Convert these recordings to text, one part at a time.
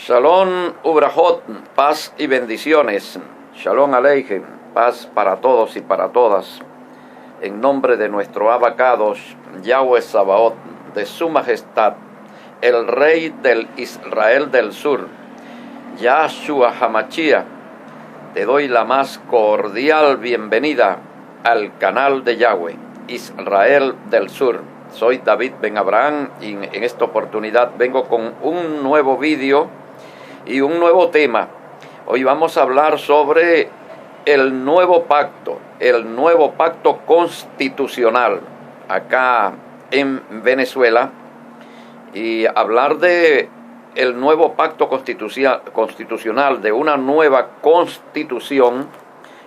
Shalom Ubrajot, paz y bendiciones. Shalom Aleichem, paz para todos y para todas. En nombre de nuestro Abacados, Yahweh Sabaoth, de su majestad, el Rey del Israel del Sur, Yahshua Hamashia, te doy la más cordial bienvenida al canal de Yahweh, Israel del Sur. Soy David Ben Abraham y en esta oportunidad vengo con un nuevo vídeo y un nuevo tema. Hoy vamos a hablar sobre el nuevo pacto constitucional acá en Venezuela, y hablar de el nuevo pacto constitucional, de una nueva constitución.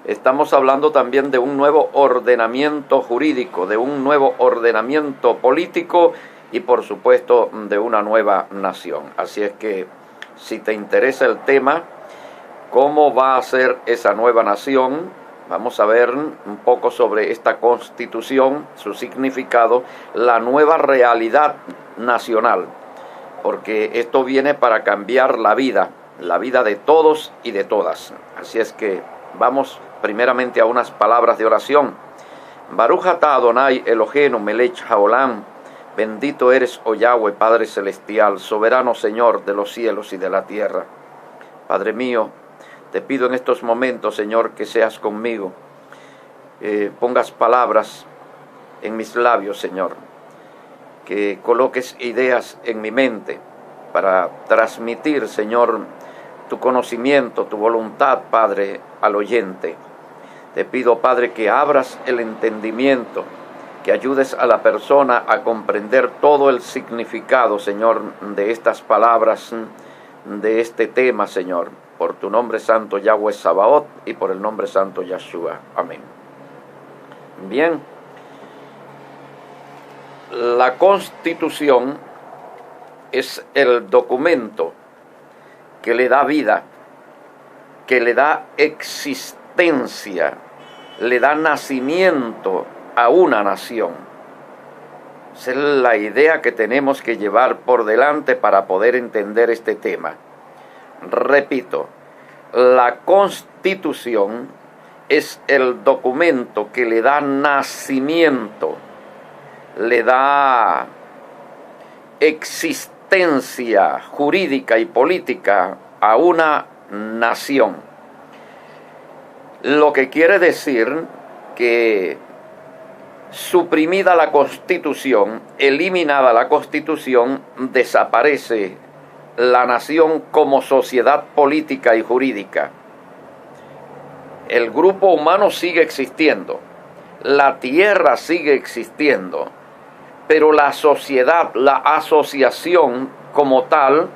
Estamos hablando también de un nuevo ordenamiento jurídico, de un nuevo ordenamiento político y por supuesto de una nueva nación. Así es que si te interesa el tema, cómo va a ser esa nueva nación, vamos a ver un poco sobre esta constitución, su significado, la nueva realidad nacional, porque esto viene para cambiar la vida de todos y de todas. Así es que vamos primeramente a unas palabras de oración. Baruch atah Adonai Eloheinu melech haolam. Bendito eres, oh Yahweh, Padre Celestial, soberano Señor de los cielos y de la tierra. Padre mío, te pido en estos momentos, Señor, que seas conmigo. Pongas palabras en mis labios, Señor. Que coloques ideas en mi mente para transmitir, Señor, tu conocimiento, tu voluntad, Padre, al oyente. Te pido, Padre, que abras el entendimiento, que ayudes a la persona a comprender todo el significado, Señor, de estas palabras, de este tema, Señor, por tu nombre santo, Yahweh Sabaoth, y por el nombre santo, Yahshua. Amén. Bien, la Constitución es el documento que le da vida, que le da existencia, le da nacimiento a una nación. Esa es la idea que tenemos que llevar por delante para poder entender este tema. Repito, la Constitución es el documento que le da nacimiento, le da existencia jurídica y política a una nación. Lo que quiere decir que suprimida la Constitución, eliminada la Constitución, desaparece la nación como sociedad política y jurídica. El grupo humano sigue existiendo, la tierra sigue existiendo, pero la sociedad, la asociación como tal,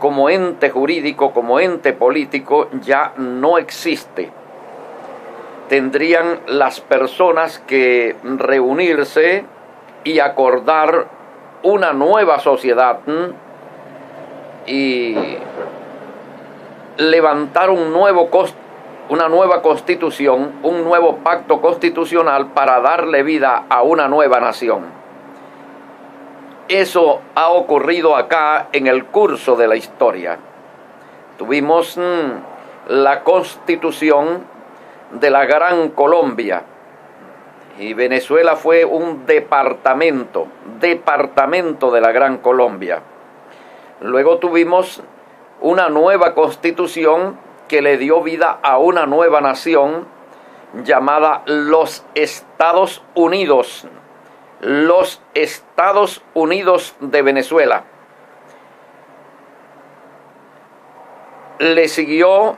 como ente jurídico, como ente político, ya no existe. Tendrían las personas que reunirse y acordar una nueva sociedad y levantar una nueva constitución, un nuevo pacto constitucional para darle vida a una nueva nación. Eso ha ocurrido acá en el curso de la historia. Tuvimos la constitución de la Gran Colombia, y Venezuela fue un departamento de la Gran Colombia. Luego tuvimos una nueva constitución que le dio vida a una nueva nación llamada los Estados Unidos. Los Estados Unidos de Venezuela. Le siguió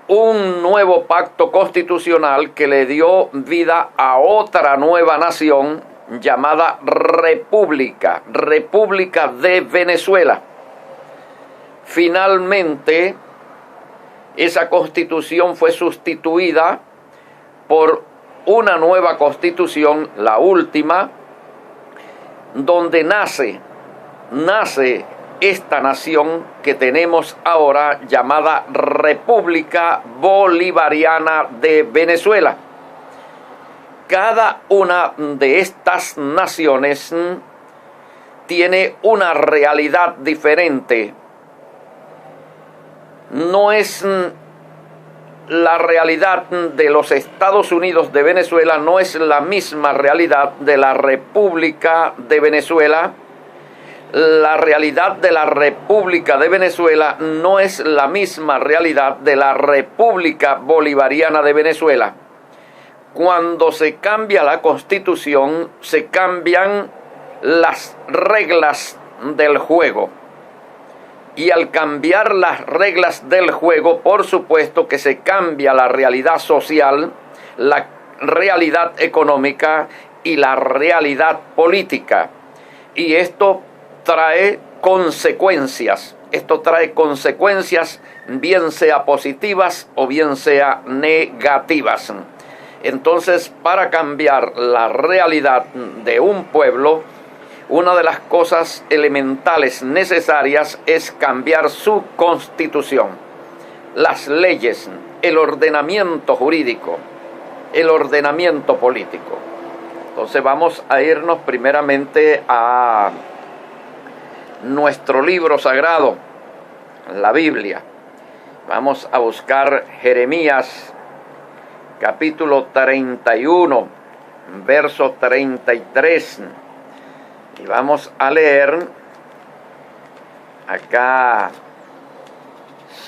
un nuevo pacto constitucional que le dio vida a otra nueva nación llamada República de Venezuela. Finalmente, esa constitución fue sustituida por una nueva constitución, la última, donde nace esta nación que tenemos ahora llamada República Bolivariana de Venezuela. Cada una de estas naciones tiene una realidad diferente no es la realidad de los Estados Unidos de Venezuela, no es la misma realidad de la República de Venezuela. La realidad de la República de Venezuela no es la misma realidad de la República Bolivariana de Venezuela. Cuando se cambia la Constitución, se cambian las reglas del juego. Y al cambiar las reglas del juego, por supuesto que se cambia la realidad social, la realidad económica y la realidad política. Y esto trae consecuencias. Esto trae consecuencias, bien sea positivas o bien sea negativas. Entonces, para cambiar la realidad de un pueblo, una de las cosas elementales necesarias es cambiar su constitución, las leyes, el ordenamiento jurídico, el ordenamiento político. Entonces vamos a irnos primeramente a nuestro libro sagrado, la Biblia. Vamos a buscar Jeremías capítulo 31, verso 33. Y vamos a leer acá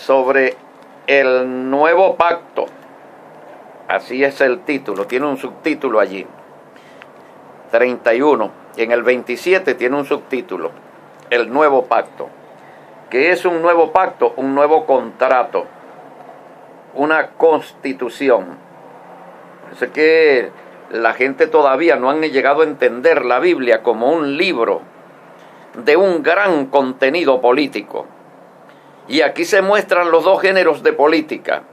sobre el nuevo pacto. Así es el título, tiene un subtítulo allí. 31. Y en el 27 tiene un subtítulo, el nuevo pacto. ¿Qué es un nuevo pacto? Un nuevo contrato, una constitución. Así que la gente todavía no han llegado a entender la Biblia como un libro de un gran contenido político. Y aquí se muestran los dos géneros de política: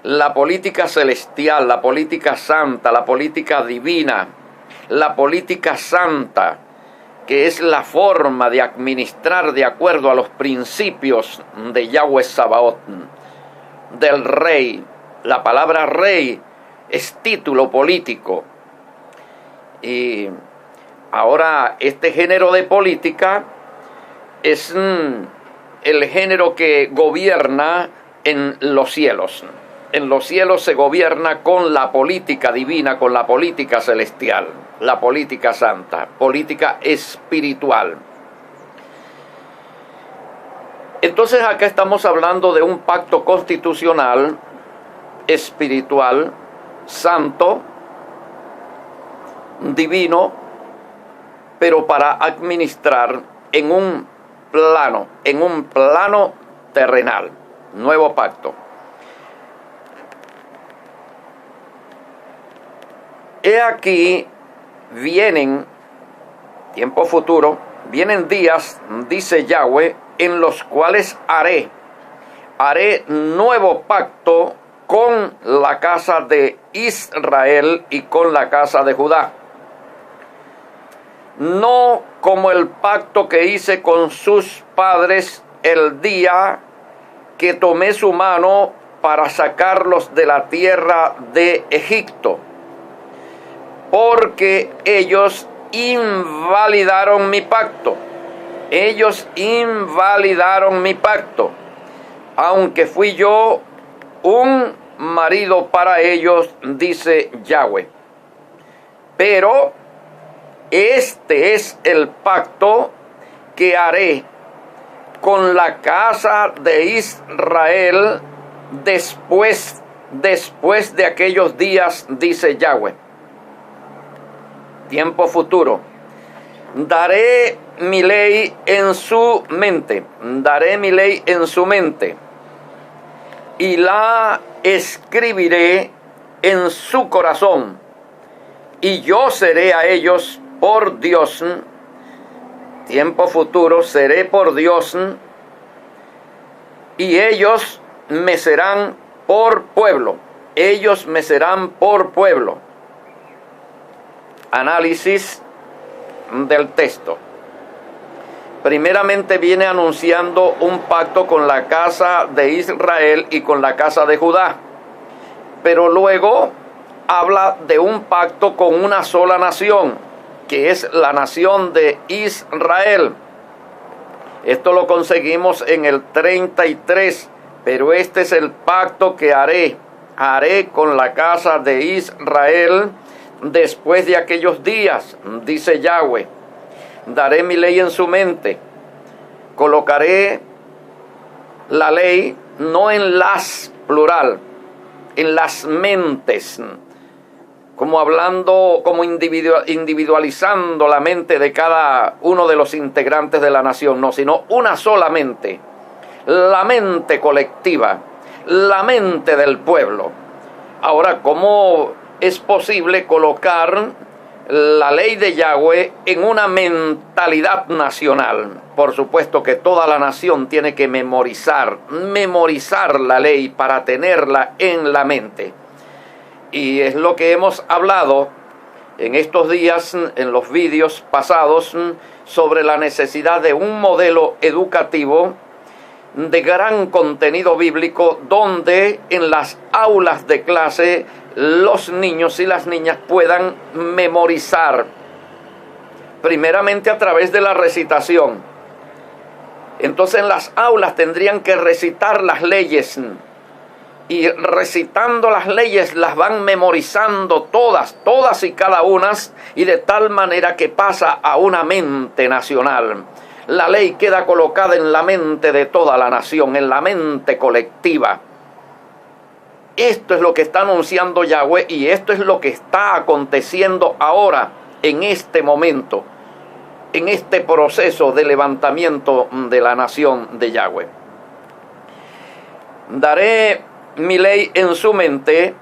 la política celestial, la política santa, la política divina. La política santa, que es la forma de administrar de acuerdo a los principios de Yahweh Sabaoth, del rey. La palabra rey es título político. Y ahora este género de política es el género que gobierna en los cielos. En los cielos se gobierna con la política divina, con la política celestial, la política santa, política espiritual. Entonces acá estamos hablando de un pacto constitucional, espiritual, santo, divino, pero para administrar en un plano terrenal. Nuevo pacto. He aquí, vienen, tiempo futuro, vienen días, dice Yahweh, en los cuales haré nuevo pacto con la casa de Israel y con la casa de Judá. No como el pacto que hice con sus padres el día que tomé su mano para sacarlos de la tierra de Egipto, porque ellos invalidaron mi pacto. Ellos invalidaron mi pacto, aunque fui yo un marido para ellos, dice Yahweh. Pero este es el pacto que haré con la casa de Israel después de aquellos días, dice Yahweh. Tiempo futuro. Daré mi ley en su mente. Daré mi ley en su mente. Y la escribiré en su corazón. Y yo seré a ellos por Dios. Tiempo futuro. Seré por Dios. Y ellos me serán por pueblo. Ellos me serán por pueblo. Análisis del texto. Primeramente viene anunciando un pacto con la casa de Israel y con la casa de Judá. Pero luego habla de un pacto con una sola nación, que es la nación de Israel. Esto lo conseguimos en el 33, Pero este es el pacto que haré con la casa de Israel después de aquellos días, dice Yahweh. Daré mi ley en su mente, colocaré la ley no en las, plural, en las mentes, como hablando, como individualizando la mente de cada uno de los integrantes de la nación, no, sino una sola mente, la mente colectiva, la mente del pueblo. Ahora, ¿cómo es posible colocar la ley de Yahweh en una mentalidad nacional? Por supuesto que toda la nación tiene que memorizar la ley para tenerla en la mente. Y es lo que hemos hablado en estos días, en los vídeos pasados, sobre la necesidad de un modelo educativo de gran contenido bíblico, donde en las aulas de clase los niños y las niñas puedan memorizar, primeramente a través de la recitación. Entonces en las aulas tendrían que recitar las leyes, y recitando las leyes las van memorizando todas y cada una, y de tal manera que pasa a una mente nacional. La ley queda colocada en la mente de toda la nación, en la mente colectiva. Esto es lo que está anunciando Yahweh, y esto es lo que está aconteciendo ahora, en este momento, en este proceso de levantamiento de la nación de Yahweh. Daré mi ley en su mente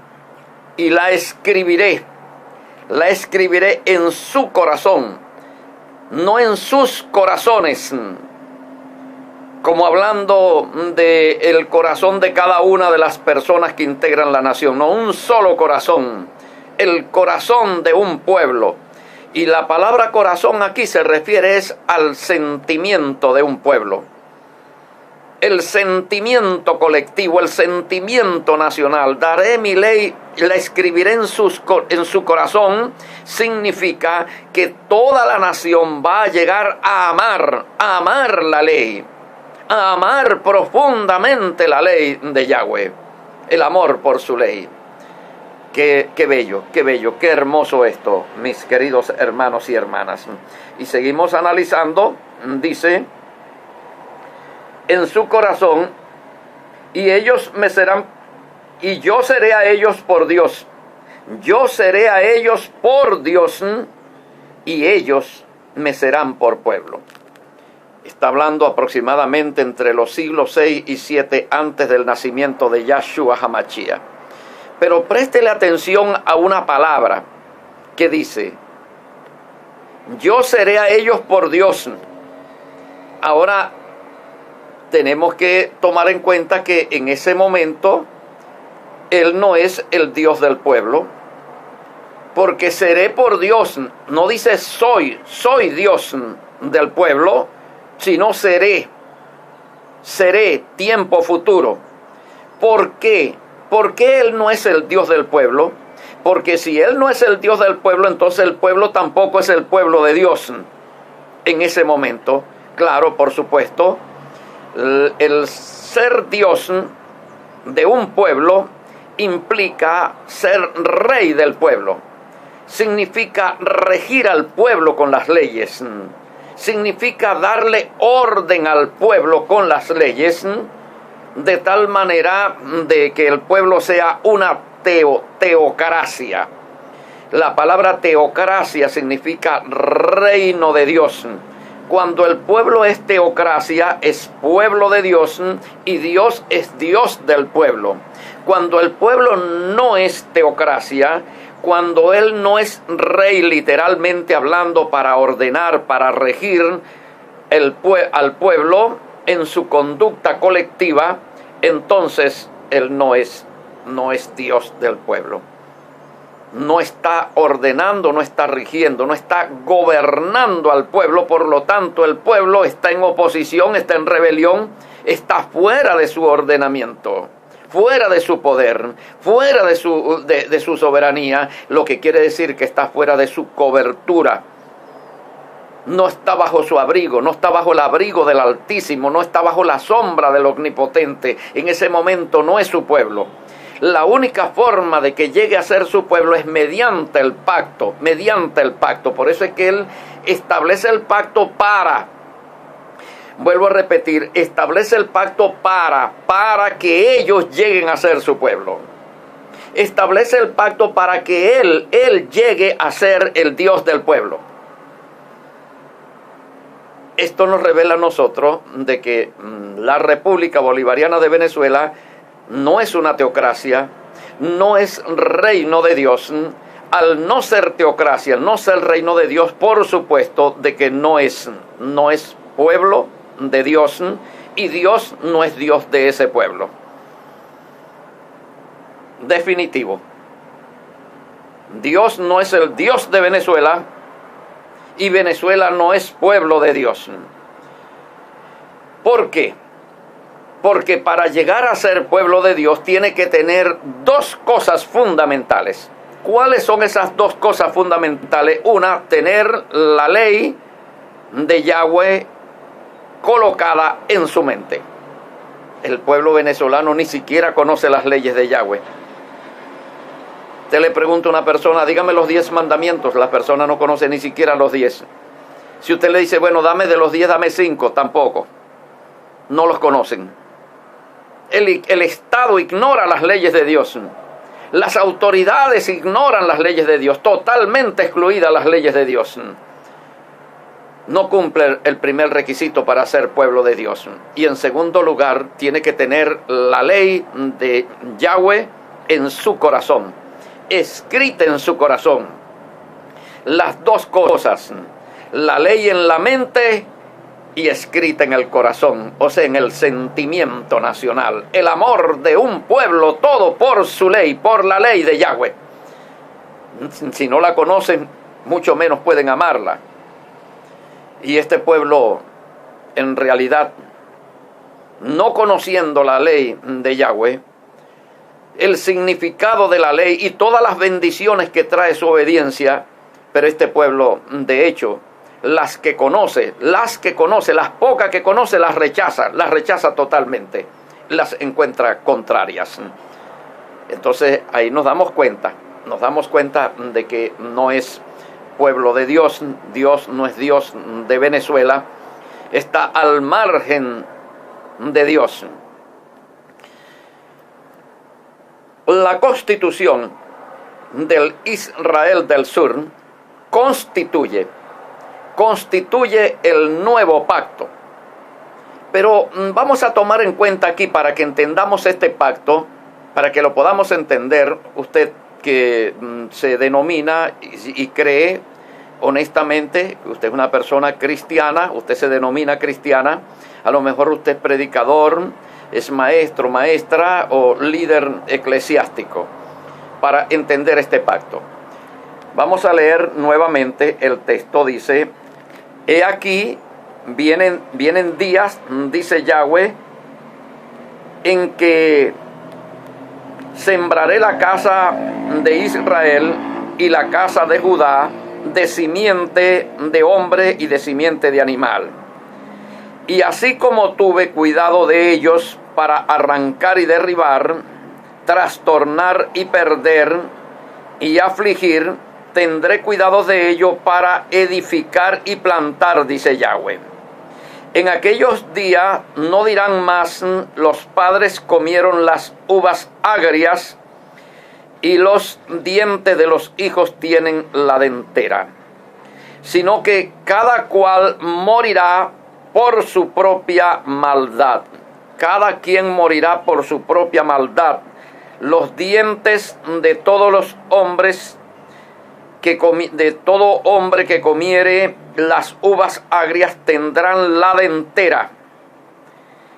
y la escribiré en su corazón, no en sus corazones, como hablando del corazón de cada una de las personas que integran la nación, no, un solo corazón, el corazón de un pueblo. Y la palabra corazón aquí se refiere al sentimiento de un pueblo, el sentimiento colectivo, el sentimiento nacional. Daré mi ley, la escribiré en su corazón, significa que toda la nación va a llegar a amar la ley, a amar profundamente la ley de Yahweh, el amor por su ley. Qué bello, qué hermoso esto, mis queridos hermanos y hermanas. Y seguimos analizando, dice, en su corazón, y ellos me serán, y yo seré a ellos por Dios. Yo seré a ellos por Dios, y ellos me serán por pueblo. Está hablando aproximadamente entre los siglos 6 y 7 antes del nacimiento de Yahshua HaMashiach. Pero préstele atención a una palabra que dice, yo seré a ellos por Dios. Ahora, tenemos que tomar en cuenta que en ese momento Él no es el Dios del pueblo, porque seré por Dios, no dice soy Dios del pueblo, sino seré, tiempo futuro. ¿Por qué? ¿Por qué Él no es el Dios del pueblo? Porque si Él no es el Dios del pueblo, entonces el pueblo tampoco es el pueblo de Dios en ese momento. Claro, por supuesto, el ser Dios de un pueblo implica ser rey del pueblo. Significa regir al pueblo con las leyes. Significa darle orden al pueblo con las leyes, de tal manera de que el pueblo sea una teocracia. La palabra teocracia significa reino de Dios. Cuando el pueblo es teocracia, es pueblo de Dios, y Dios es Dios del pueblo. Cuando el pueblo no es teocracia, cuando Él no es rey literalmente hablando para ordenar, para regir al pueblo en su conducta colectiva, entonces Él no es Dios del pueblo. No está ordenando, no está rigiendo, no está gobernando al pueblo. Por lo tanto, el pueblo está en oposición, está en rebelión, está fuera de su ordenamiento, fuera de su poder, fuera de su soberanía, lo que quiere decir que está fuera de su cobertura. no está bajo su abrigo, no está bajo el abrigo del Altísimo, no está bajo la sombra del Omnipotente. En ese momento no es su pueblo. La única forma de que llegue a ser su pueblo es mediante el pacto, mediante el pacto. Por eso es que Él establece el pacto vuelvo a repetir, establece el pacto para que ellos lleguen a ser su pueblo. Establece el pacto para que Él llegue a ser el Dios del pueblo. Esto nos revela a nosotros de que la República Bolivariana de Venezuela no es una teocracia, no es reino de Dios. Al no ser teocracia, al no ser reino de Dios, por supuesto de que no es pueblo de Dios, y Dios no es Dios de ese pueblo. Definitivo. Dios no es el Dios de Venezuela, y Venezuela no es pueblo de Dios. ¿Por qué? Porque para llegar a ser pueblo de Dios tiene que tener dos cosas fundamentales. ¿Cuáles son esas dos cosas fundamentales? Una, tener la ley de Yahweh colocada en su mente. El pueblo venezolano ni siquiera conoce las leyes de Yahweh. Usted le pregunta a una persona, dígame los 10 mandamientos, la persona no conoce ni siquiera los 10. Si usted le dice, bueno, dame de los 10, dame 5, tampoco. No los conocen. El Estado ignora las leyes de Dios. Las autoridades ignoran las leyes de Dios, totalmente excluidas las leyes de Dios. No cumple el primer requisito para ser pueblo de Dios. Y en segundo lugar, tiene que tener la ley de Yahweh en su corazón, escrita en su corazón. Las dos cosas, la ley en la mente y escrita en el corazón, o sea, en el sentimiento nacional. El amor de un pueblo, todo por su ley, por la ley de Yahweh. Si no la conocen, mucho menos pueden amarla. Y este pueblo, en realidad, no conociendo la ley de Yahweh, el significado de la ley y todas las bendiciones que trae su obediencia, pero este pueblo, de hecho, las pocas que conoce, las rechaza totalmente, las encuentra contrarias. Entonces ahí nos damos cuenta de que no es pueblo de Dios, Dios no es Dios de Venezuela, está al margen de Dios. La constitución del Israel del Sur constituye el nuevo pacto. Pero vamos a tomar en cuenta aquí, para que entendamos este pacto, para que lo podamos entender, usted que se denomina y cree honestamente, usted es una persona cristiana, usted se denomina cristiana, a lo mejor usted es predicador, es maestro, maestra o líder eclesiástico, para entender este pacto. Vamos a leer nuevamente el texto. Dice: he aquí, vienen días, dice Yahweh, en que sembraré la casa de Israel y la casa de Judá de simiente de hombre y de simiente de animal. Y así como tuve cuidado de ellos para arrancar y derribar, trastornar y perder y afligir, tendré cuidado de ello para edificar y plantar, dice Yahweh. En aquellos días no dirán más: los padres comieron las uvas agrias y los dientes de los hijos tienen la dentera, sino que cada cual morirá por su propia maldad. Cada quien morirá por su propia maldad. Los dientes de todos los hombres de todo hombre que comiere las uvas agrias tendrán la dentera.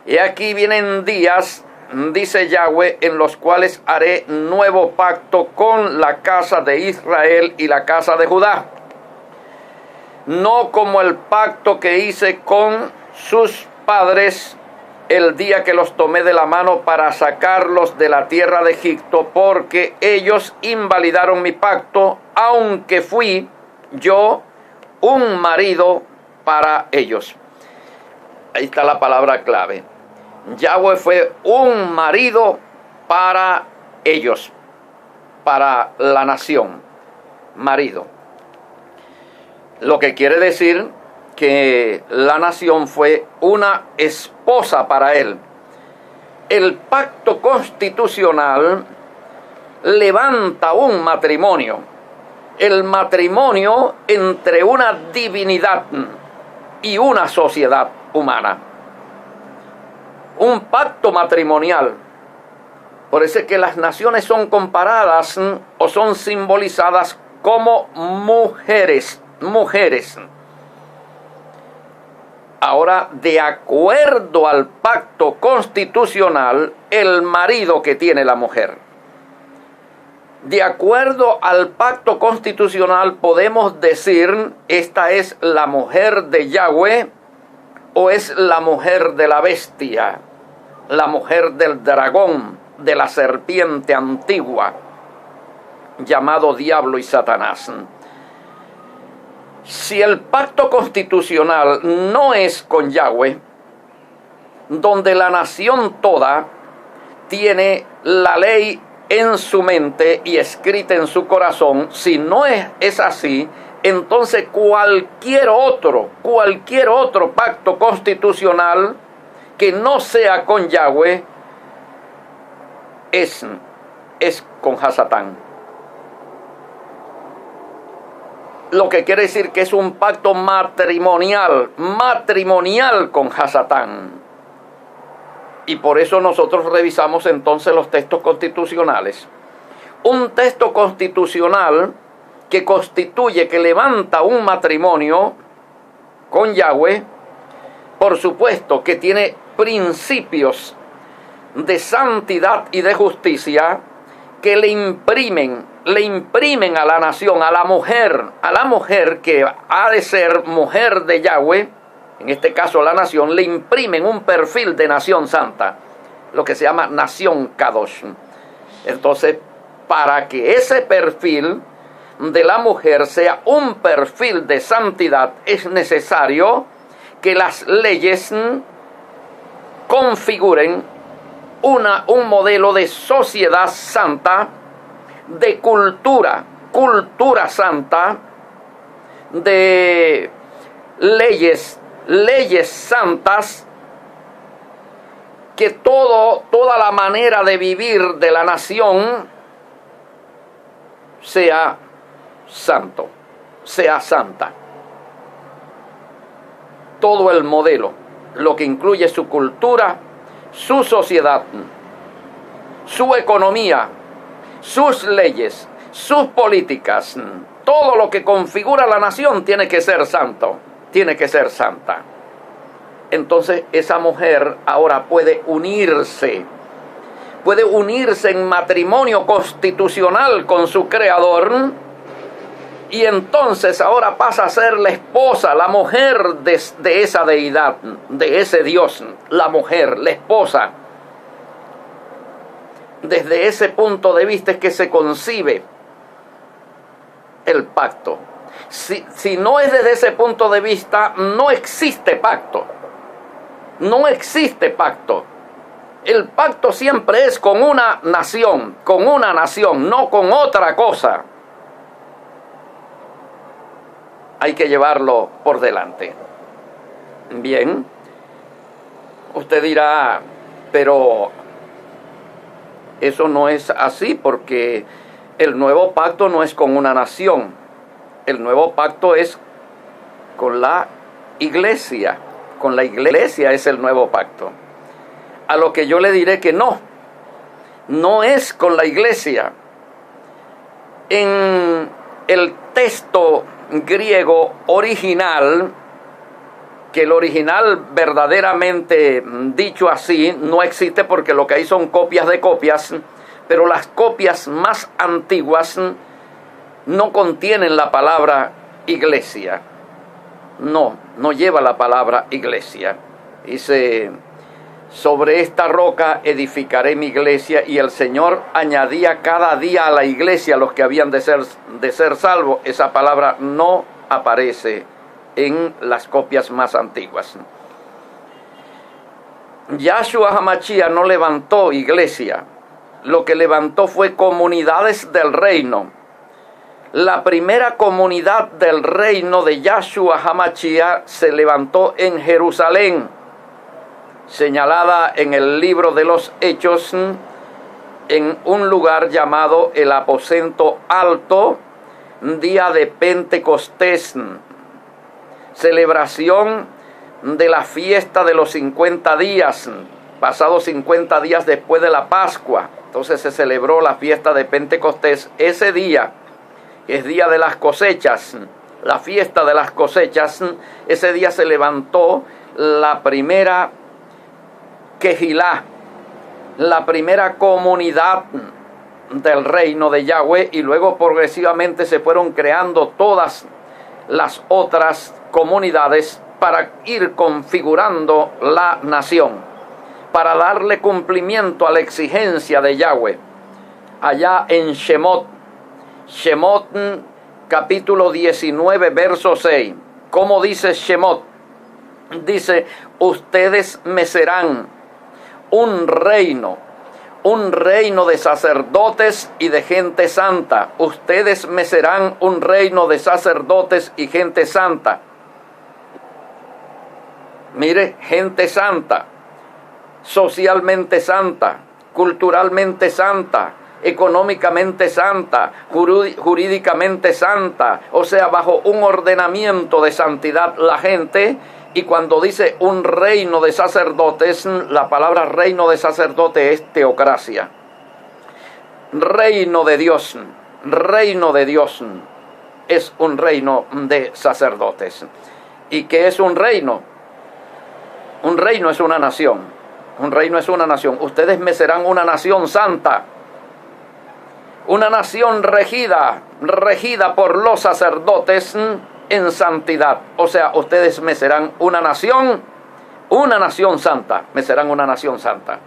Y aquí vienen días, dice Yahweh, en los cuales haré nuevo pacto con la casa de Israel y la casa de Judá. No como el pacto que hice con sus padres el día que los tomé de la mano para sacarlos de la tierra de Egipto, porque ellos invalidaron mi pacto, aunque fui yo un marido para ellos. Ahí está la palabra clave. Yahweh fue un marido para ellos, para la nación, marido. Lo que quiere decir que la nación fue una esposa para él. El pacto constitucional levanta un matrimonio, el matrimonio entre una divinidad y una sociedad humana. Un pacto matrimonial. Por eso es que las naciones son comparadas o son simbolizadas como mujeres. Ahora, de acuerdo al pacto constitucional, el marido que tiene la mujer. De acuerdo al pacto constitucional podemos decir, esta es la mujer de Yahweh o es la mujer de la bestia, la mujer del dragón, de la serpiente antigua, llamado diablo y Satanás. Si el pacto constitucional no es con Yahweh, donde la nación toda tiene la ley en su mente y escrita en su corazón, si no es así, entonces cualquier otro pacto constitucional que no sea con Yahweh es con Hasatán. Lo que quiere decir que es un pacto matrimonial con Hasatán. Y por eso nosotros revisamos entonces los textos constitucionales. Un texto constitucional que constituye, que levanta un matrimonio con Yahweh, por supuesto que tiene principios de santidad y de justicia que le imprimen a la nación, a la mujer que ha de ser mujer de Yahweh, en este caso la nación, le imprimen un perfil de nación santa, lo que se llama nación Kadosh. Entonces, para que ese perfil de la mujer sea un perfil de santidad, es necesario que las leyes configuren un modelo de sociedad santa, de cultura santa, de leyes santas, que toda la manera de vivir de la nación sea santo, sea santa. Todo el modelo, lo que incluye su cultura, su sociedad, su economía, sus leyes, sus políticas, todo lo que configura la nación tiene que ser santo, tiene que ser santa. Entonces esa mujer ahora puede unirse en matrimonio constitucional con su creador, y entonces ahora pasa a ser la esposa, la mujer de esa deidad, de ese Dios, la mujer, la esposa. Desde ese punto de vista es que se concibe el pacto. Si no es desde ese punto de vista, no existe pacto. No existe pacto. El pacto siempre es con una nación, no con otra cosa. Hay que llevarlo por delante. Bien, usted dirá, pero eso no es así, porque el nuevo pacto no es con una nación. El nuevo pacto es con la iglesia. Con la iglesia es el nuevo pacto. A lo que yo le diré que no es con la iglesia. En el texto griego original, que el original verdaderamente dicho así no existe, porque lo que hay son copias de copias, pero las copias más antiguas no contienen la palabra iglesia. No lleva la palabra iglesia. Dice: sobre esta roca edificaré mi iglesia, y el Señor añadía cada día a la iglesia los que habían de ser salvos. Esa palabra no aparece en las copias más antiguas. Yahshua HaMashiach no levantó iglesia, lo que levantó fue comunidades del reino. La primera comunidad del reino de Yahshua HaMashiach se levantó en Jerusalén, señalada en el libro de los Hechos, en un lugar llamado el Aposento Alto, día de Pentecostés, celebración de la fiesta de los 50 días, pasados 50 días después de la Pascua. Entonces se celebró la fiesta de Pentecostés. Ese día, que es día de las cosechas, la fiesta de las cosechas, ese día se levantó la primera Quejilá, la primera comunidad del reino de Yahweh, y luego progresivamente se fueron creando todas las otras comunidades para ir configurando la nación, para darle cumplimiento a la exigencia de Yahweh. Allá en Shemot capítulo 19, verso 6. ¿Cómo dice Shemot? Dice: ustedes me serán un reino de sacerdotes y de gente santa. Ustedes me serán un reino de sacerdotes y gente santa. Mire, gente santa, socialmente santa, culturalmente santa, económicamente santa, jurídicamente santa, o sea, bajo un ordenamiento de santidad la gente. Y cuando dice un reino de sacerdotes, la palabra reino de sacerdote es teocracia. Reino de Dios es un reino de sacerdotes. ¿Y qué es un reino? Un reino es una nación. Un reino es una nación. Ustedes me serán una nación santa. Una nación regida por los sacerdotes en santidad. O sea, ustedes me serán una nación santa. Me serán una nación santa.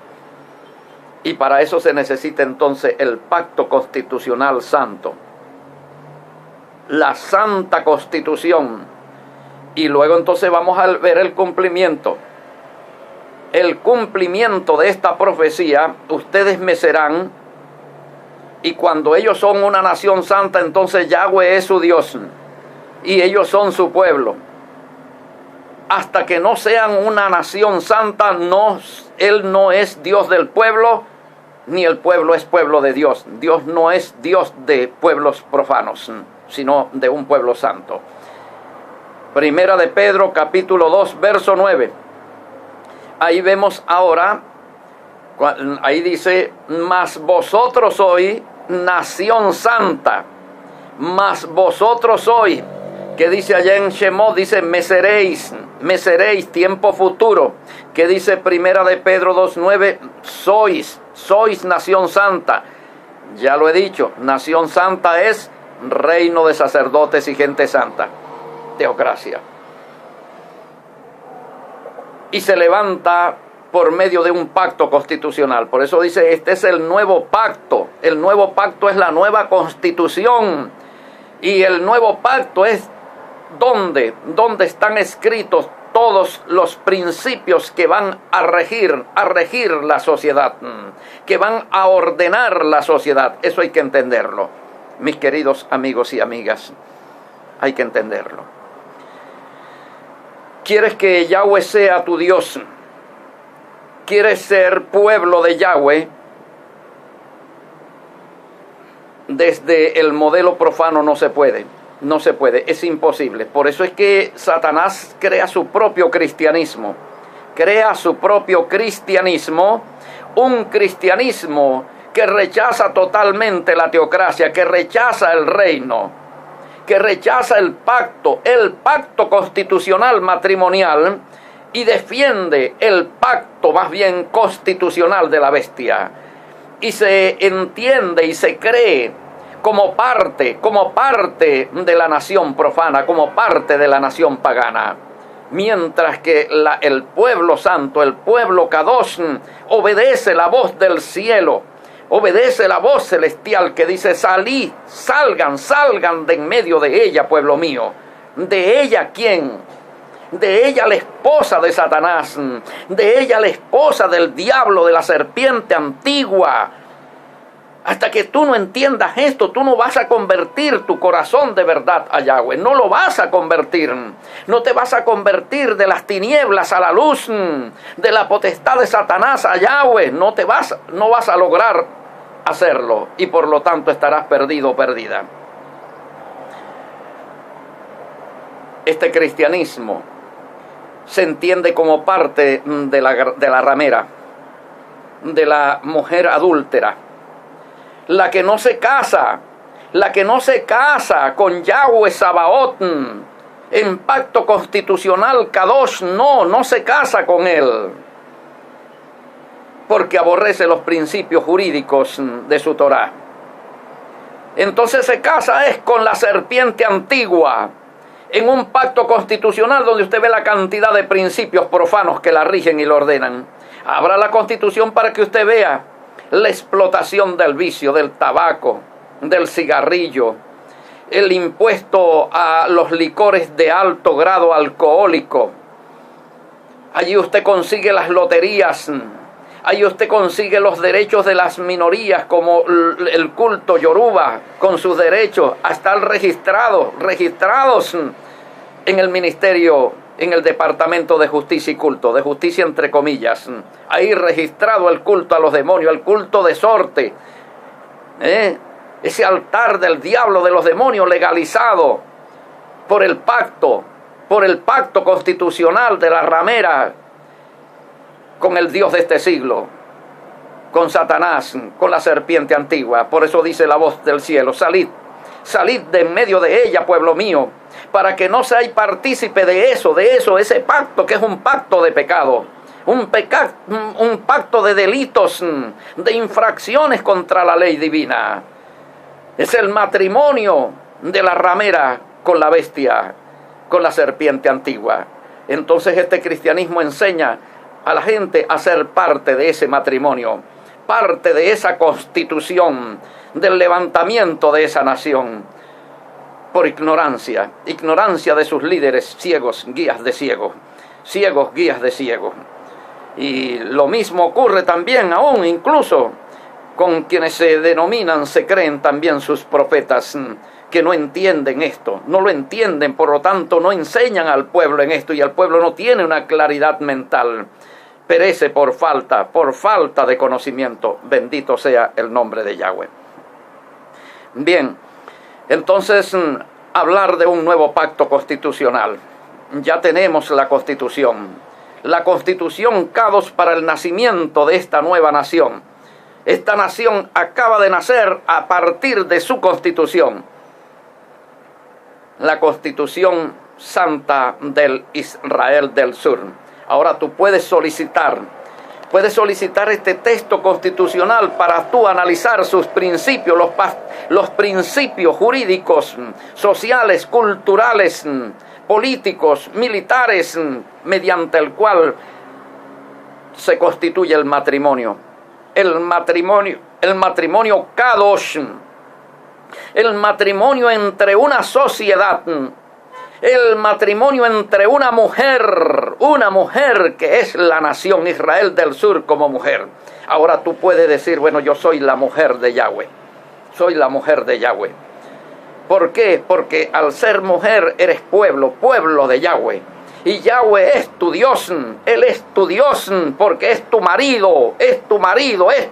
Y para eso se necesita entonces el pacto constitucional santo. La santa constitución. Y luego entonces vamos a ver el cumplimiento. El cumplimiento de esta profecía: ustedes me serán. Y cuando ellos son una nación santa, entonces Yahweh es su Dios y ellos son su pueblo. Hasta que no sean una nación santa, Él no es Dios del pueblo, ni el pueblo es pueblo de Dios. Dios no es Dios de pueblos profanos, sino de un pueblo santo. Primera de Pedro, capítulo 2, verso 9. Ahí vemos ahora, ahí dice: mas vosotros sois nación santa, mas vosotros sois, que dice allá en Shemot, dice me seréis, tiempo futuro, que dice Primera de Pedro 2:9, sois nación santa. Ya lo he dicho, nación santa es reino de sacerdotes y gente santa, teocracia. Y se levanta por medio de un pacto constitucional. Por eso dice, este es el nuevo pacto. El nuevo pacto es la nueva constitución. Y el nuevo pacto es donde están escritos todos los principios que van a regir la sociedad, que van a ordenar la sociedad. Eso hay que entenderlo, mis queridos amigos y amigas. Hay que entenderlo. ¿Quieres que Yahweh sea tu Dios? ¿Quieres ser pueblo de Yahweh? Desde el modelo profano no se puede, es imposible. Por eso es que Satanás crea su propio cristianismo, un cristianismo que rechaza totalmente la teocracia, que rechaza el reino, que rechaza el pacto constitucional matrimonial, y defiende el pacto más bien constitucional de la bestia, y se entiende y se cree como parte de la nación profana, como parte de la nación pagana. Mientras que el pueblo santo, el pueblo Kadosh, obedece la voz del cielo, obedece la voz celestial que dice: salgan de en medio de ella, pueblo mío. ¿De ella quién? De ella la esposa de Satanás, de ella la esposa del diablo, de la serpiente antigua. Hasta que tú no entiendas esto, tú no vas a convertir tu corazón de verdad a Yahweh. No lo vas a convertir. No te vas a convertir de las tinieblas a la luz, de la potestad de Satanás a Yahweh. No vas a lograr hacerlo y por lo tanto estarás perdido o perdida. Este cristianismo se entiende como parte de la ramera, de la mujer adúltera, la que no se casa con Yahweh Sabaoth en pacto constitucional Kadosh, no se casa con él, porque aborrece los principios jurídicos de su Torá. Entonces se casa es con la serpiente antigua, en un pacto constitucional donde usted ve la cantidad de principios profanos que la rigen y la ordenan. Abra la Constitución para que usted vea la explotación del vicio, del tabaco, del cigarrillo, el impuesto a los licores de alto grado alcohólico. Allí usted consigue las loterías, allí usted consigue los derechos de las minorías, como el culto yoruba, con sus derechos, hasta el registrados en el ministerio, en el Departamento de Justicia y Culto, de justicia entre comillas. Ahí registrado el culto a los demonios, el culto de sorte, ese altar del diablo, de los demonios, legalizado por el pacto constitucional de la ramera con el Dios de este siglo, con Satanás, con la serpiente antigua. Por eso dice la voz del cielo: salid de en medio de ella, pueblo mío, para que no seáis partícipe de ese pacto que es un pacto de pecado, un pacto de delitos, de infracciones contra la ley divina. Es el matrimonio de la ramera con la bestia, con la serpiente antigua. Entonces este cristianismo enseña a la gente a ser parte de ese matrimonio, parte de esa constitución, del levantamiento de esa nación, por ignorancia de sus líderes ciegos, guías de ciegos, guías de ciegos. Y lo mismo ocurre también aún incluso con quienes se creen también sus profetas, que no entienden esto, no lo entienden, por lo tanto no enseñan al pueblo en esto, y el pueblo no tiene una claridad mental, perece por falta de conocimiento. Bendito sea el nombre de Yahweh. Bien, entonces hablar de un nuevo pacto constitucional. Ya tenemos la Constitución Kadosh para el nacimiento de esta nueva nación. Esta nación acaba de nacer a partir de su Constitución, la Constitución Santa del Israel del Sur. Ahora tú puedes solicitar este texto constitucional para tú analizar sus principios, los principios jurídicos, sociales, culturales, políticos, militares, mediante el cual se constituye el matrimonio. El matrimonio Kadosh, el matrimonio entre una sociedad, el matrimonio entre una mujer que es la nación Israel del Sur como mujer. Ahora tú puedes decir, bueno, yo soy la mujer de Yahweh, ¿Por qué? Porque al ser mujer eres pueblo de Yahweh. Y Yahweh es tu Dios, Él es tu Dios, porque es tu marido, es tu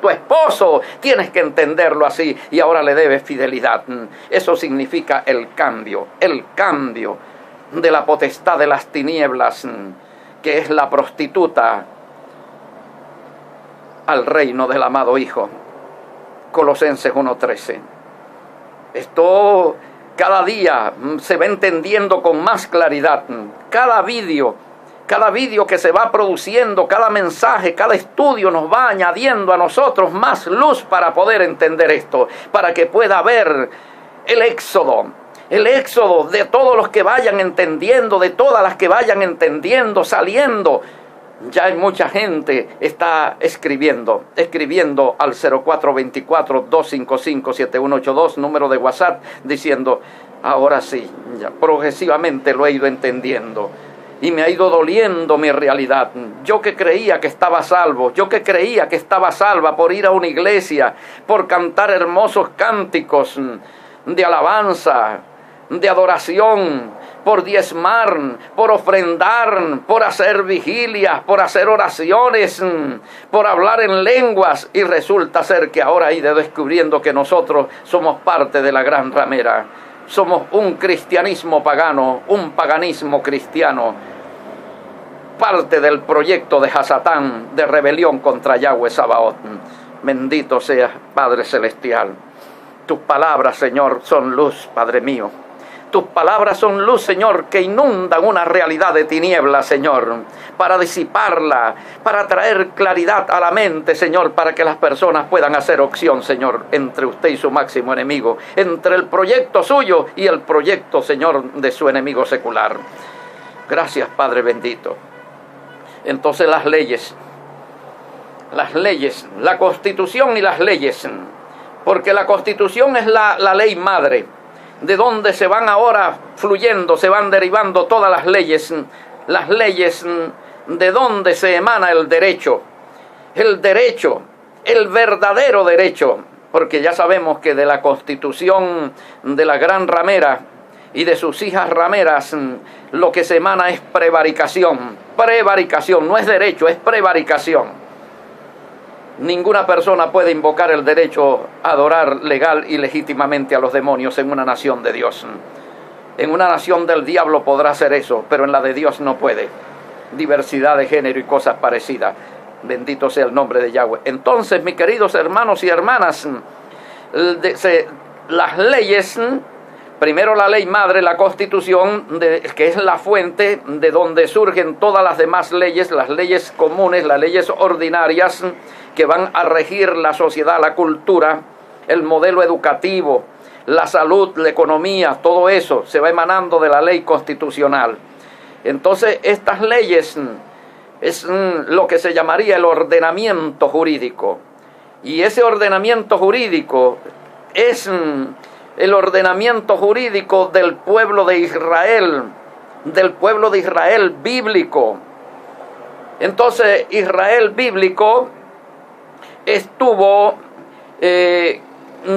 esposo. Tienes que entenderlo así, y ahora le debes fidelidad. Eso significa el cambio de la potestad de las tinieblas, que es la prostituta, al reino del amado Hijo. Colosenses 1:13. Esto cada día se va entendiendo con más claridad. Cada vídeo que se va produciendo, cada mensaje, cada estudio nos va añadiendo a nosotros más luz para poder entender esto, para que pueda haber el éxodo de todos los que vayan entendiendo, de todas las que vayan entendiendo, saliendo Ya hay mucha gente está escribiendo al 0424-255-7182, número de WhatsApp, diciendo, ahora sí, ya progresivamente lo he ido entendiendo. Y me ha ido doliendo mi realidad. Yo que creía que estaba salvo, yo que creía que estaba salva por ir a una iglesia, por cantar hermosos cánticos de alabanza, de adoración, por diezmar, por ofrendar, por hacer vigilias, por hacer oraciones, por hablar en lenguas, y resulta ser que ahora he ido descubriendo que nosotros somos parte de la gran ramera. Somos un cristianismo pagano, un paganismo cristiano, parte del proyecto de Hasatán, de rebelión contra Yahweh Sabaoth. Bendito seas, Padre Celestial. Tus palabras, Señor, son luz, Padre mío. Tus palabras son luz, Señor, que inundan una realidad de tinieblas, Señor, para disiparla, para traer claridad a la mente, Señor, para que las personas puedan hacer opción, Señor, entre usted y su máximo enemigo, entre el proyecto suyo y el proyecto, Señor, de su enemigo secular. Gracias, Padre bendito. Entonces las leyes, la Constitución y las leyes, porque la Constitución es la ley madre, de donde se van ahora fluyendo, se van derivando todas las leyes de donde se emana el derecho, el verdadero derecho, porque ya sabemos que de la Constitución de la gran ramera y de sus hijas rameras, lo que se emana es prevaricación, no es derecho, es prevaricación. Ninguna persona puede invocar el derecho a adorar legal y legítimamente a los demonios en una nación de Dios. En una nación del diablo podrá hacer eso, pero en la de Dios no puede. Diversidad de género y cosas parecidas. Bendito sea el nombre de Yahweh. Entonces, mis queridos hermanos y hermanas, las leyes, primero la ley madre, la Constitución, que es la fuente de donde surgen todas las demás leyes, las leyes comunes, las leyes ordinarias, que van a regir la sociedad, la cultura, el modelo educativo, la salud, la economía, todo eso se va emanando de la ley constitucional. Entonces, estas leyes es lo que se llamaría el ordenamiento jurídico. Y ese ordenamiento jurídico es el ordenamiento jurídico del pueblo de Israel bíblico. Entonces, Israel bíblico estuvo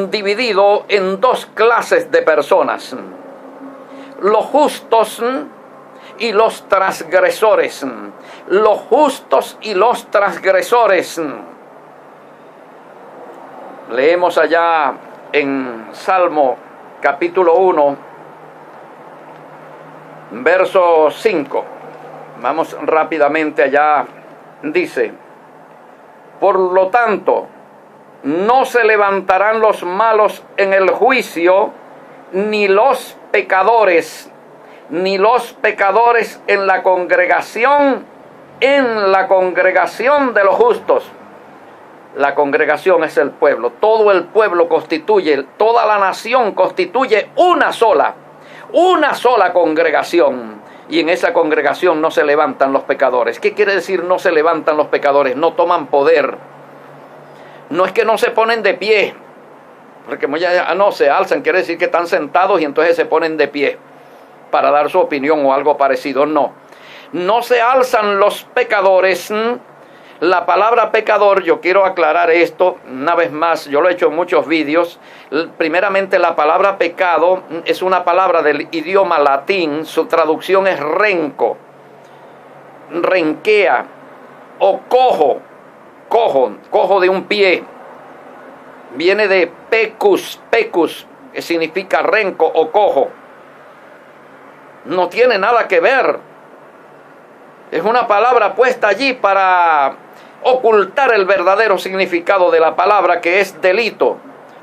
dividido en dos clases de personas: los justos y los transgresores. Los justos y los transgresores. Leemos allá en Salmo capítulo 1, verso 5. Vamos rápidamente allá. Dice: por lo tanto, no se levantarán los malos en el juicio, ni los pecadores en la congregación de los justos. La congregación es el pueblo. Todo el pueblo constituye, toda la nación constituye una sola congregación. Y en esa congregación no se levantan los pecadores. ¿Qué quiere decir no se levantan los pecadores? No toman poder. No es que no se ponen de pie, porque no se alzan, quiere decir que están sentados y entonces se ponen de pie para dar su opinión o algo parecido. No se alzan los pecadores. La palabra pecador, yo quiero aclarar esto una vez más, yo lo he hecho en muchos vídeos. Primeramente, la palabra pecado es una palabra del idioma latín, su traducción es renco, renquea o cojo de un pie. Viene de pecus, que significa renco o cojo. No tiene nada que ver. Es una palabra puesta allí para ocultar el verdadero significado de la palabra, que es delito.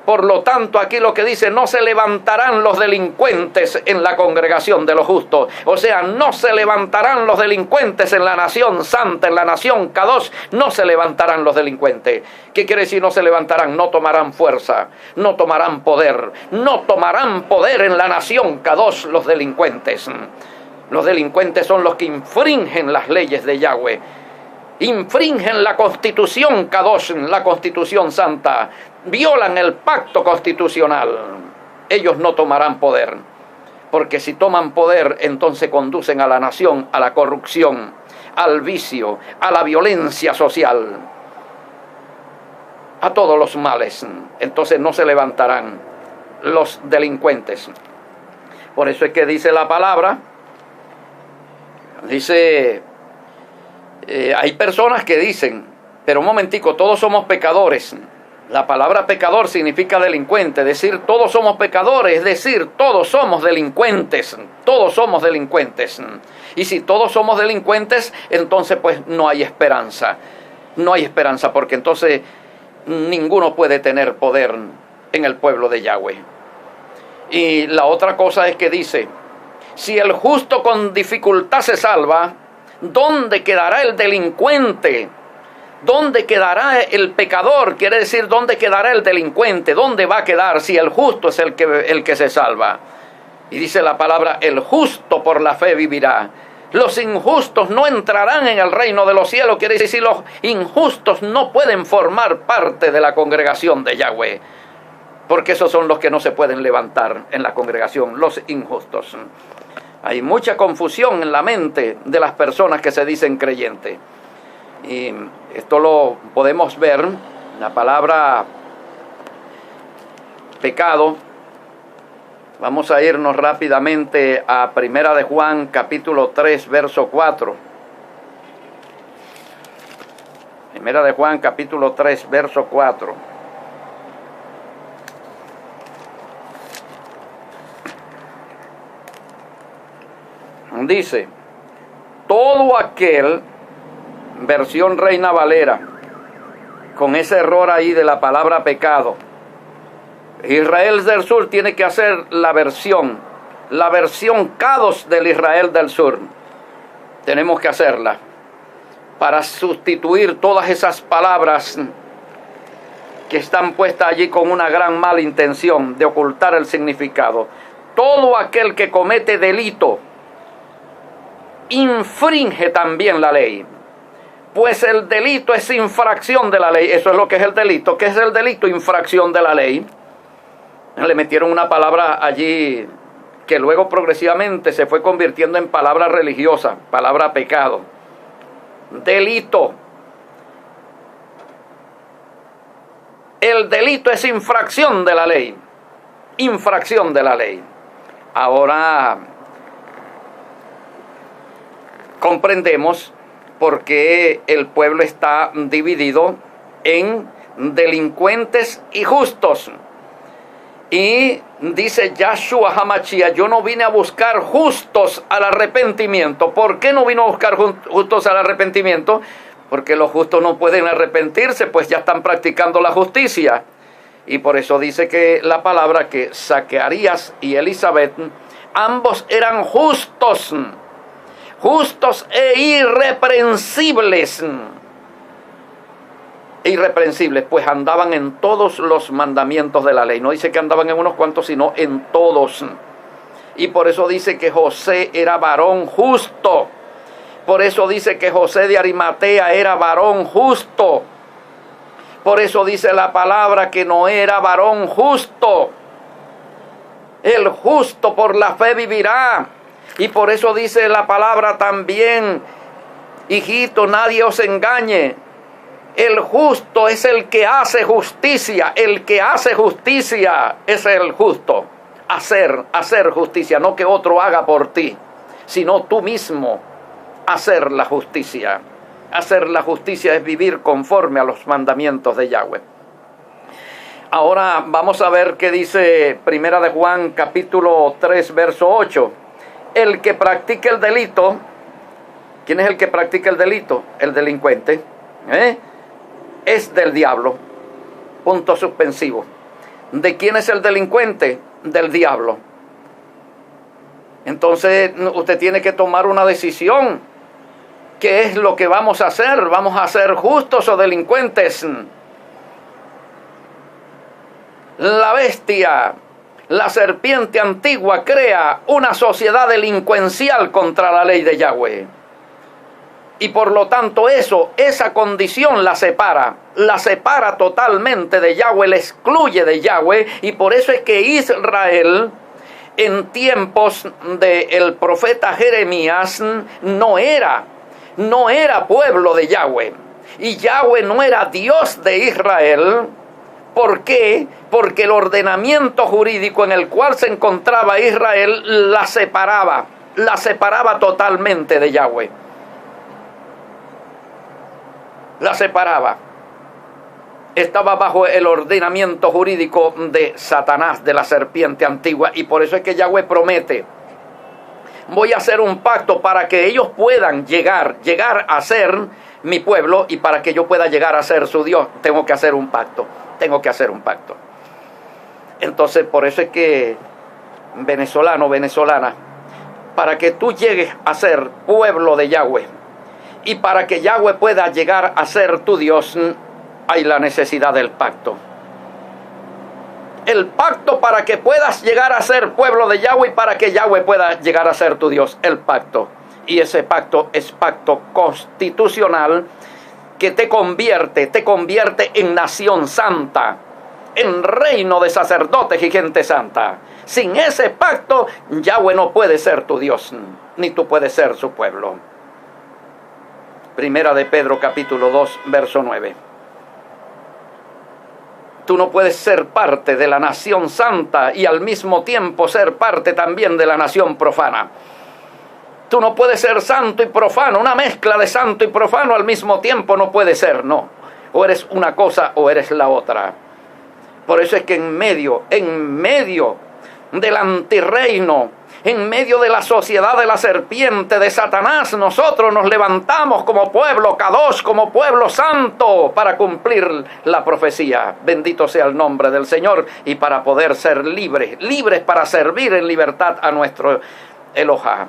Por lo tanto, aquí lo que dice: no se levantarán los delincuentes en la congregación de los justos. O sea, no se levantarán los delincuentes en la nación santa, en la nación Kadosh. No se levantarán los delincuentes. ¿Qué quiere decir no se levantarán? No tomarán fuerza, no tomarán poder. No tomarán poder en la nación Kadosh los delincuentes. Los delincuentes son los que infringen las leyes de Yahweh. infringen la Constitución Kadosh, la Constitución Santa, violan el pacto constitucional. Ellos no tomarán poder, porque si toman poder, entonces conducen a la nación a la corrupción, al vicio, a la violencia social, a todos los males. Entonces no se levantarán los delincuentes. Por eso es que dice la palabra, dice, hay personas que dicen, pero un momentico, todos somos pecadores. La palabra pecador significa delincuente, es decir, todos somos pecadores, es decir, todos somos delincuentes, todos somos delincuentes. Y si todos somos delincuentes, entonces pues no hay esperanza, no hay esperanza, porque entonces ninguno puede tener poder en el pueblo de Yahweh. Y la otra cosa es que dice, si el justo con dificultad se salva, ¿dónde quedará el delincuente? ¿Dónde quedará el pecador? Quiere decir, ¿dónde quedará el delincuente? ¿Dónde va a quedar si el justo es el que se salva? Y dice la palabra, el justo por la fe vivirá. Los injustos no entrarán en el reino de los cielos. Quiere decir, los injustos no pueden formar parte de la congregación de Yahweh, porque esos son los que no se pueden levantar en la congregación, los injustos. Hay mucha confusión en la mente de las personas que se dicen creyentes. Y esto lo podemos ver, la palabra pecado. Vamos a irnos rápidamente a Primera de Juan, capítulo 3, verso 4. Primera de Juan, capítulo 3, verso 4. Dice, todo aquel, versión Reina Valera, con ese error ahí de la palabra pecado. Israel del Sur tiene que hacer la versión Kadosh del Israel del Sur. Tenemos que hacerla para sustituir todas esas palabras que están puestas allí con una gran mala intención de ocultar el significado. Todo aquel que comete delito infringe también la ley, pues el delito es infracción de la ley. Eso es lo que es el delito. ¿Qué es el delito? Infracción de la ley. Le metieron una palabra allí que luego progresivamente se fue convirtiendo en palabra religiosa, palabra pecado. Delito. El delito es infracción de la ley. Infracción de la ley. Ahora comprendemos por qué el pueblo está dividido en delincuentes y justos. Y dice Yahshua HaMashiach, yo no vine a buscar justos al arrepentimiento. ¿Por qué no vino a buscar justos al arrepentimiento? Porque los justos no pueden arrepentirse, pues ya están practicando la justicia. Y por eso dice que la palabra que Zacarías y Elizabeth, ambos eran justos e irreprensibles. Irreprensibles, pues andaban en todos los mandamientos de la ley. No dice que andaban en unos cuantos, sino en todos. Y por eso dice que José era varón justo. Por eso dice que José de Arimatea era varón justo. Por eso dice la palabra que no era varón justo. El justo por la fe vivirá. Y por eso dice la palabra también, hijito, nadie os engañe. El justo es el que hace justicia. El que hace justicia es el justo. Hacer justicia, no que otro haga por ti, sino tú mismo hacer la justicia. Hacer la justicia es vivir conforme a los mandamientos de Yahweh. Ahora vamos a ver qué dice Primera de Juan, capítulo 3, verso 8. El que practique el delito, ¿quién es el que practica el delito? El delincuente, es del diablo. Punto suspensivo. ¿De quién es el delincuente? Del diablo. Entonces usted tiene que tomar una decisión. ¿Qué es lo que vamos a hacer? ¿Vamos a ser justos o delincuentes? La bestia, la serpiente antigua, crea una sociedad delincuencial contra la ley de Yahweh. Y por lo tanto esa condición la separa totalmente de Yahweh, la excluye de Yahweh. Y por eso es que Israel, en tiempos del profeta Jeremías, no era pueblo de Yahweh. Y Yahweh no era Dios de Israel. ¿Por qué? Porque el ordenamiento jurídico en el cual se encontraba Israel la separaba totalmente de Yahweh. La separaba. Estaba bajo el ordenamiento jurídico de Satanás, de la serpiente antigua. Y por eso es que Yahweh promete: voy a hacer un pacto para que ellos puedan llegar a ser mi pueblo, y para que yo pueda llegar a ser su Dios, tengo que hacer un pacto. Entonces, por eso es que, venezolano, venezolana, para que tú llegues a ser pueblo de Yahweh, y para que Yahweh pueda llegar a ser tu Dios, hay la necesidad del pacto. El pacto para que puedas llegar a ser pueblo de Yahweh y para que Yahweh pueda llegar a ser tu Dios. El pacto. Y ese pacto es pacto constitucional que te convierte en nación santa, en reino de sacerdotes y gente santa. Sin ese pacto, Yahweh no puede ser tu Dios, ni tú puedes ser su pueblo. Primera de Pedro capítulo 2, verso 9. Tú no puedes ser parte de la nación santa y al mismo tiempo ser parte también de la nación profana. Tú no puedes ser santo y profano, una mezcla de santo y profano al mismo tiempo no puede ser, no. O eres una cosa o eres la otra. Por eso es que en medio del antirreino, en medio de la sociedad de la serpiente, de Satanás, nosotros nos levantamos como pueblo Kadosh, como pueblo santo, para cumplir la profecía. Bendito sea el nombre del Señor, y para poder ser libres para servir en libertad a nuestro Elohá,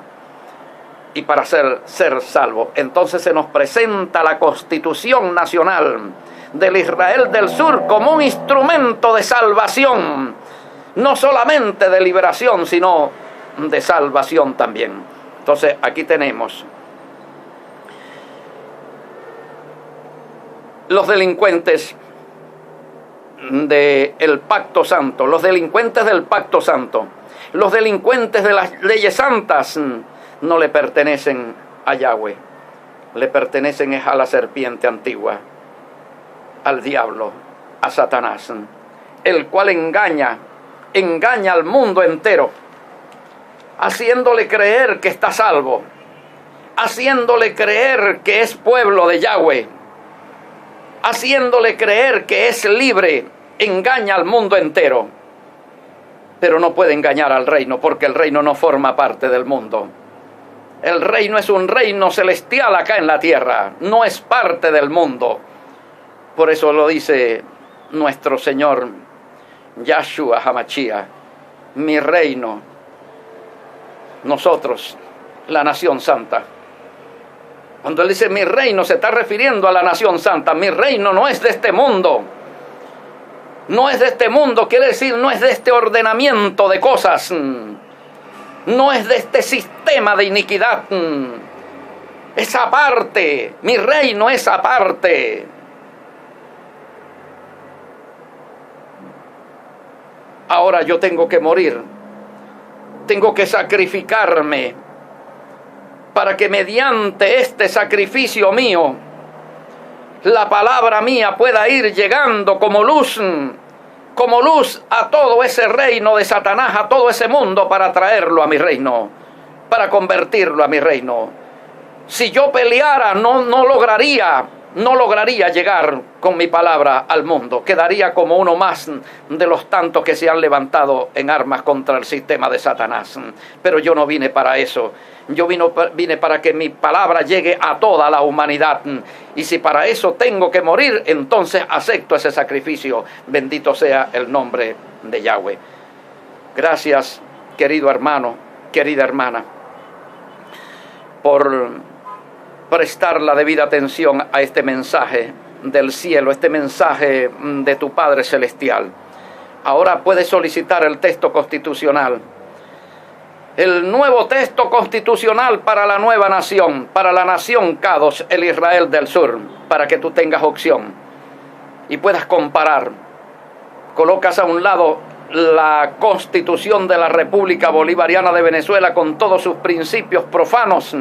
y para ser salvo. Entonces se nos presenta la Constitución Nacional del Israel del Sur como un instrumento de salvación, no solamente de liberación, sino de salvación también. Entonces aquí tenemos los delincuentes del pacto santo, los delincuentes del pacto santo, los delincuentes de las leyes santas no le pertenecen a Yahweh, le pertenecen a la serpiente antigua, al diablo, a Satanás, el cual engaña al mundo entero, haciéndole creer que está salvo, haciéndole creer que es pueblo de Yahweh, haciéndole creer que es libre. Engaña al mundo entero, pero no puede engañar al reino, porque el reino no forma parte del mundo. El reino es un reino celestial acá en la tierra, no es parte del mundo. Por eso lo dice nuestro Señor Yahshua HaMashiach: mi reino. Nosotros, la nación santa. Cuando él dice mi reino, se está refiriendo a la nación santa. Mi reino no es de este mundo. No es de este mundo, quiere decir, no es de este ordenamiento de cosas. No es de este sistema de iniquidad. Es aparte. Mi reino es aparte. Ahora yo tengo que morir. Tengo que sacrificarme para que mediante este sacrificio mío la palabra mía pueda ir llegando como luz a todo ese reino de Satanás, a todo ese mundo, para traerlo a mi reino, para convertirlo a mi reino. Si yo peleara, no lograría llegar con mi palabra al mundo. Quedaría como uno más de los tantos que se han levantado en armas contra el sistema de Satanás. Pero yo no vine para eso. Yo vine para que mi palabra llegue a toda la humanidad. Y si para eso tengo que morir, entonces acepto ese sacrificio. Bendito sea el nombre de Yahweh. Gracias, querido hermano, querida hermana, por prestar la debida atención a este mensaje del cielo, este mensaje de tu Padre Celestial. Ahora puedes solicitar el texto constitucional el nuevo texto constitucional para la nueva nación, para la nación Kadosh, el Israel del Sur, para que tú tengas opción y puedas comparar. Colocas a un lado la Constitución de la República Bolivariana de Venezuela con todos sus principios profanos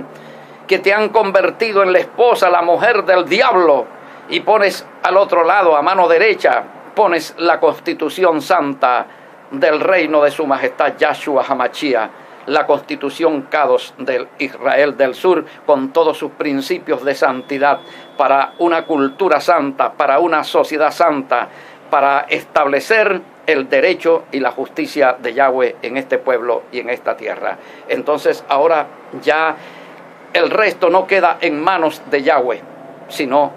que te han convertido en la esposa, la mujer del diablo, y pones al otro lado, a mano derecha, pones la Constitución Santa del reino de su majestad Yahshua HaMashiach, la Constitución Kadosh del Israel del Sur, con todos sus principios de santidad, para una cultura santa, para una sociedad santa, para establecer el derecho y la justicia de Yahweh en este pueblo y en esta tierra. Entonces ahora ya el resto no queda en manos de Yahweh, sino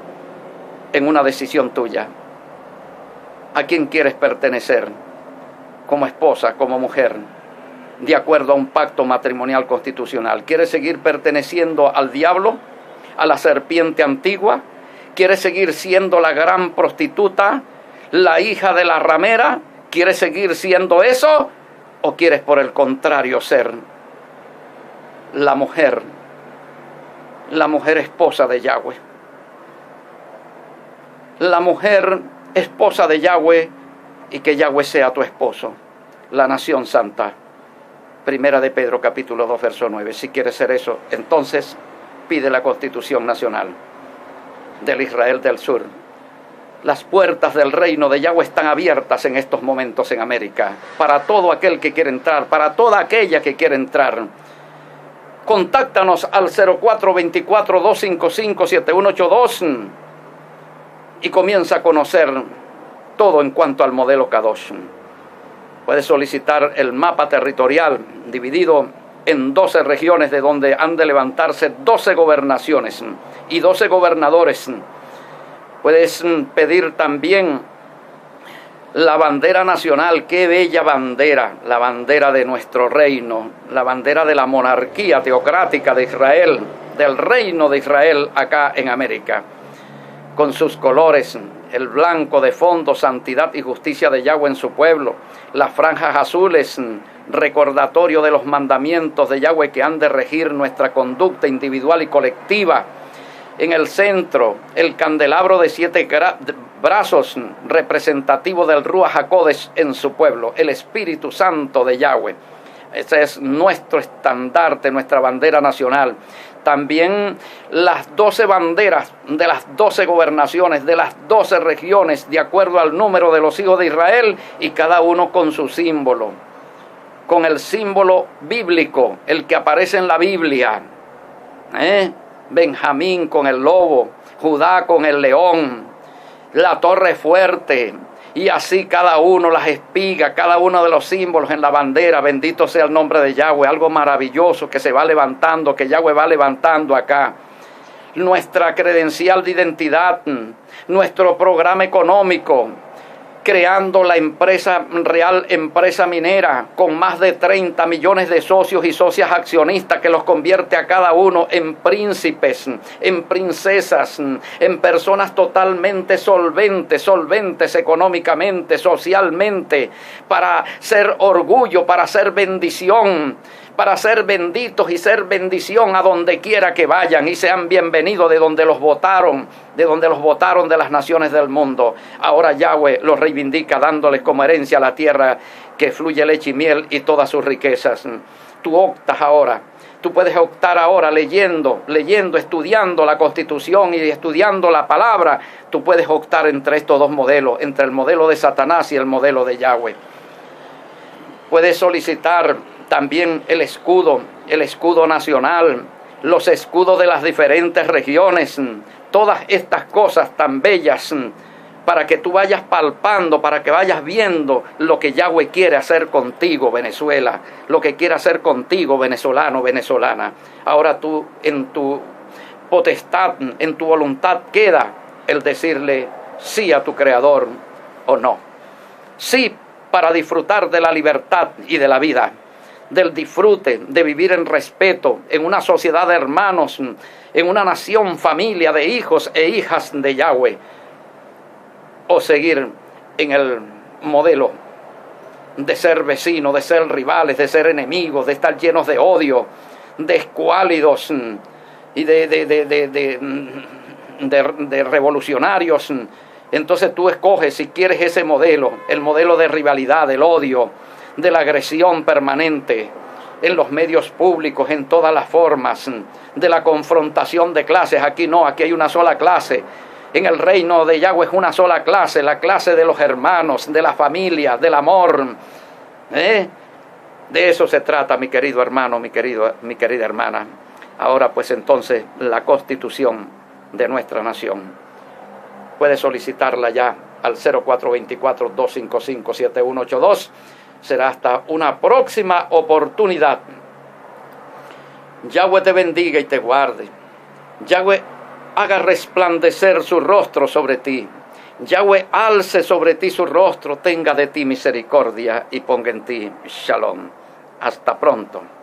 en una decisión tuya. ¿A quién quieres pertenecer? Como esposa, como mujer, de acuerdo a un pacto matrimonial constitucional. ¿Quieres seguir perteneciendo al diablo, a la serpiente antigua? ¿Quieres seguir siendo la gran prostituta, la hija de la ramera? ¿Quieres seguir siendo eso? ¿O quieres por el contrario ser la mujer esposa de Yahweh? La mujer esposa de Yahweh, y que Yahweh sea tu esposo, la nación santa. Primera de Pedro capítulo 2 verso 9. Si quieres ser eso, entonces pide la Constitución Nacional del Israel del Sur. Las puertas del reino de Yahweh están abiertas en estos momentos en América, para todo aquel que quiere entrar, para toda aquella que quiere entrar. Contáctanos al 0424-255-7182 y comienza a conocer todo en cuanto al modelo Kadosh. Puedes solicitar el mapa territorial dividido en 12 regiones, de donde han de levantarse 12 gobernaciones y 12 gobernadores. Puedes pedir también la bandera nacional. Qué bella bandera, la bandera de nuestro reino, la bandera de la monarquía teocrática de Israel, del reino de Israel acá en América, con sus colores, el blanco de fondo, santidad y justicia de Yahweh en su pueblo, las franjas azules, recordatorio de los mandamientos de Yahweh que han de regir nuestra conducta individual y colectiva. En el centro, el candelabro de 7 brazos, representativo del Ruach HaKodesh en su pueblo, el Espíritu Santo de Yahweh. Ese es nuestro estandarte, nuestra bandera nacional. También las 12 banderas de las 12 gobernaciones, de las 12 regiones, de acuerdo al número de los hijos de Israel, y cada uno con su símbolo, con el símbolo bíblico, el que aparece en la Biblia. Benjamín con el lobo, Judá con el león, la torre fuerte, y así cada uno, las espigas, cada uno de los símbolos en la bandera. Bendito sea el nombre de Yahweh, algo maravilloso que se va levantando, que Yahweh va levantando acá. Nuestra credencial de identidad, nuestro programa económico, creando la empresa real, empresa minera, con más de 30 millones de socios y socias accionistas, que los convierte a cada uno en príncipes, en princesas, en personas totalmente solventes económicamente, socialmente, para ser orgullo, para ser bendición, para ser benditos y ser bendición a donde quiera que vayan, y sean bienvenidos de donde los votaron de las naciones del mundo. Ahora Yahweh los reivindica, dándoles como herencia la tierra que fluye leche y miel y todas sus riquezas. Tú optas ahora, tú puedes optar ahora leyendo, estudiando la Constitución y estudiando la palabra. Tú puedes optar entre estos dos modelos, entre el modelo de Satanás y el modelo de Yahweh. Puedes solicitar también el escudo nacional, los escudos de las diferentes regiones, todas estas cosas tan bellas, para que tú vayas palpando, para que vayas viendo lo que Yahweh quiere hacer contigo, Venezuela, lo que quiere hacer contigo, venezolano, venezolana. Ahora tú, en tu potestad, en tu voluntad queda el decirle sí a tu Creador o no. Sí, para disfrutar de la libertad y de la vida, del disfrute, de vivir en respeto, en una sociedad de hermanos, en una nación, familia de hijos e hijas de Yahweh, o seguir en el modelo de ser vecinos, de ser rivales, de ser enemigos, de estar llenos de odio, de escuálidos y de revolucionarios. Entonces tú escoges si quieres ese modelo, el modelo de rivalidad, del odio, de la agresión permanente en los medios públicos, en todas las formas, de la confrontación de clases. Aquí no, aquí hay una sola clase. En el reino de Yahweh es una sola clase, la clase de los hermanos, de la familia, del amor. De eso se trata, mi querido hermano, mi querida hermana. Ahora pues entonces la constitución de nuestra nación. Puede solicitarla ya al 0424-255-7182. Será hasta una próxima oportunidad. Yahweh te bendiga y te guarde. Yahweh haga resplandecer su rostro sobre ti. Yahweh alce sobre ti su rostro, tenga de ti misericordia y ponga en ti shalom. Hasta pronto.